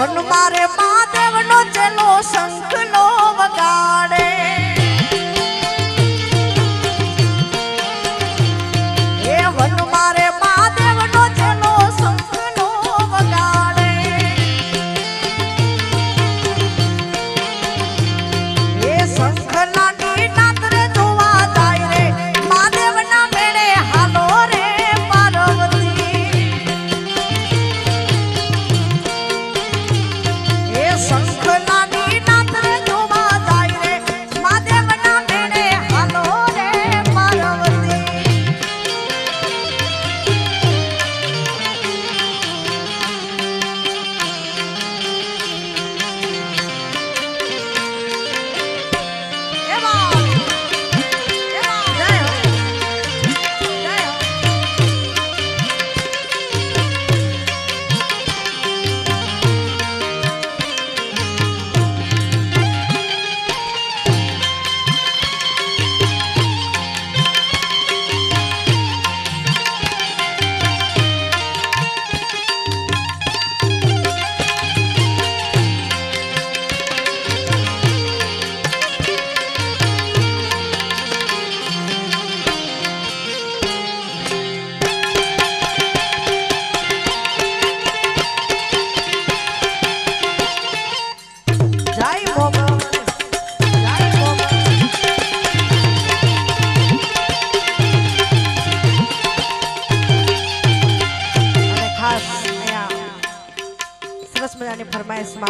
One મારે મહાદેવનો ચેલો શંખનો વગાડે એ one મારે મહાદેવનો ચેલો શંખનો વગાડે એ શંખના નાદરે જોવા જાય રે મહાદેવના મેળે હાલો રે પાર્વતી એ શંખના નાદરે જોવા જાય રે મહાદેવના મેળે હાલો રે પાર્વતી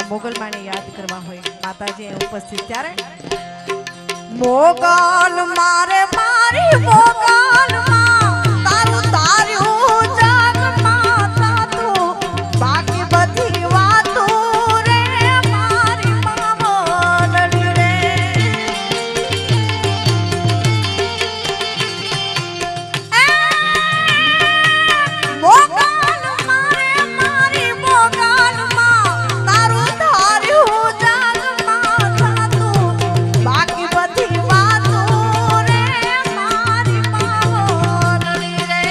મોગલમાને યાદ કરવા હોય માતાજી ઉપસ્થિત ત્યારે મોગલ મારે મારી મોગલ તારું તાર્યું જગમાં તાતું બાકી બધી વાતો રે મારી મામલડી રે મોગલ મારે મારી મોગલ બાકી બધી વાતો રે મારી માવડી રે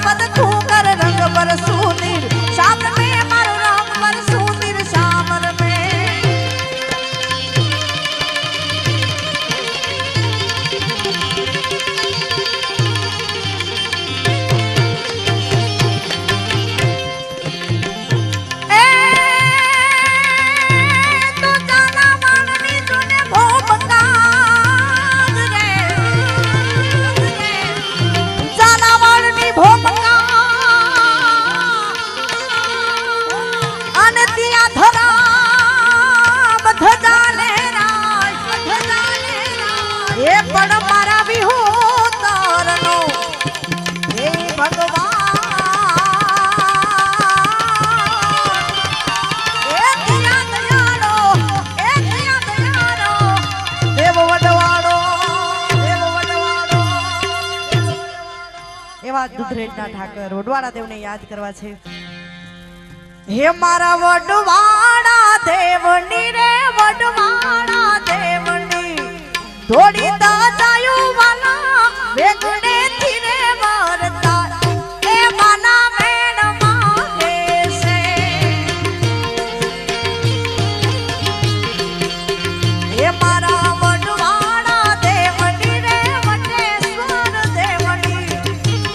પદ તું કર દુધરેજના ઠાકર વડવાડા દેવને યાદ કરવા છે. હે મારા વડવાડા દેવની રે વડવાડા દેવની થોડી દાદાયું વાલા વેગડે થી રે વરતા એ માના મેણ માંગે છે. હે મારા વડવાડા દેવની રે વટેશ્વર દેવની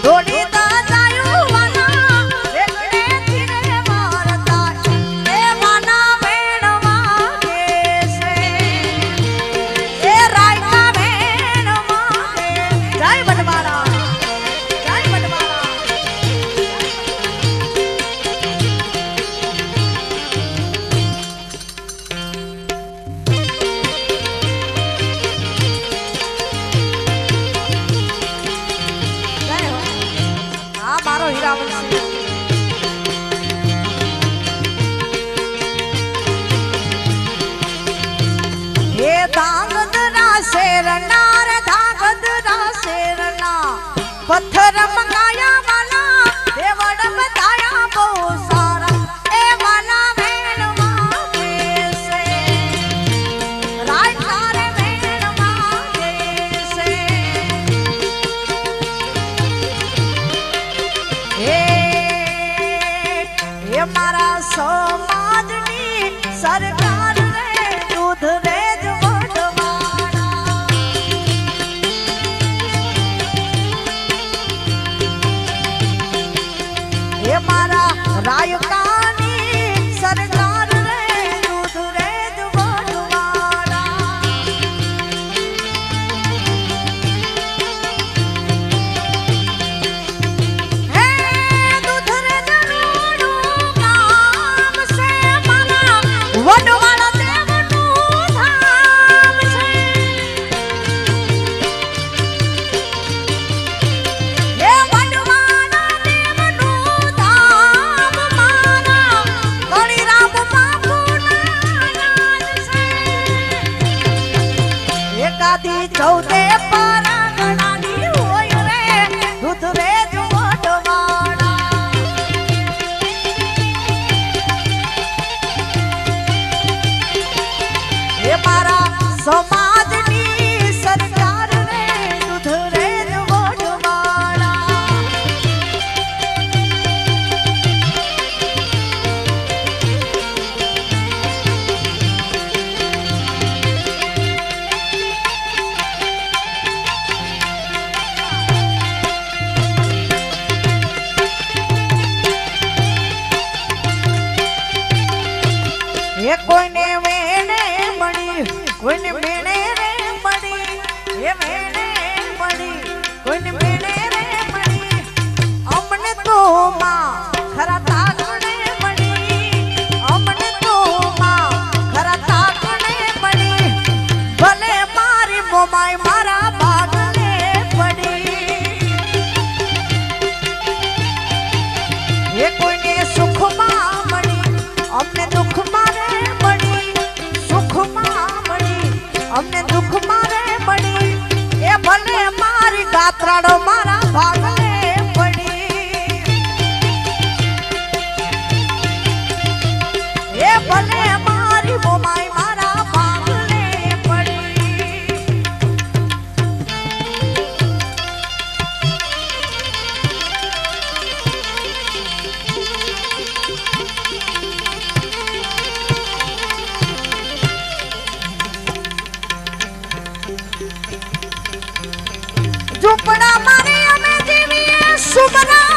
થોડી દાદાયું વાલા વેગડે થી રે વરતા એ માના મેણ માંગે છે. એ રાયકા મેણ માંગે જય વડવાડા જય વડવાડા. આ મારો હીરામણ હે ધાંગધરા શેરના રે ધાંગધરા શેરના પથ્થર મંગાયા વાલા દેવડ બતાયા બહુ સારા એ માના મેણ માંગે છે. રાયકા રે મેણ માંગે છે. હે મારા સમાજની સરકાર રે દુધરેજ વડવાડા. હે મારા રાયકાની સરકાર રે દુધરેજ વડવાડા. હે દુધરેજ રોડું ગામ છે મારા વડવાડા દેવનું ધામ છે. હે વડવાડા દેવનું ધામ મારા ગણિરામ બાપુના રાજ છે. એકાદી ચૌદે પરાગણાની હોય રે દુધરેજ વડવાડા. હે મારા સમાજની સરકાર રે દુધરેજ વડવાડા. હે કોઈને વેણે મળી કોઈને મેણે રે મળી હે વેણે મળી કોઈને મેણે રે મળી અમને તો માં ખરા તાકણે મળી અમને તો માં ખરા તાકણે મળી ભલે મારી મોમાય મારા ભાગને પડી. હે કોઈને સુખમાં મળી અમને દુઃખમાં રે મળી સુખમાં મળી અમને દુઃખમાં રે મળી એ ભલે મારી ગાત્રાડો મારા ભાગને પડી. એ ભલે મારી મોમાઈ મારા ભાગને પડી. ઝૂંપડા મારે અમે જીવીએ સુમરા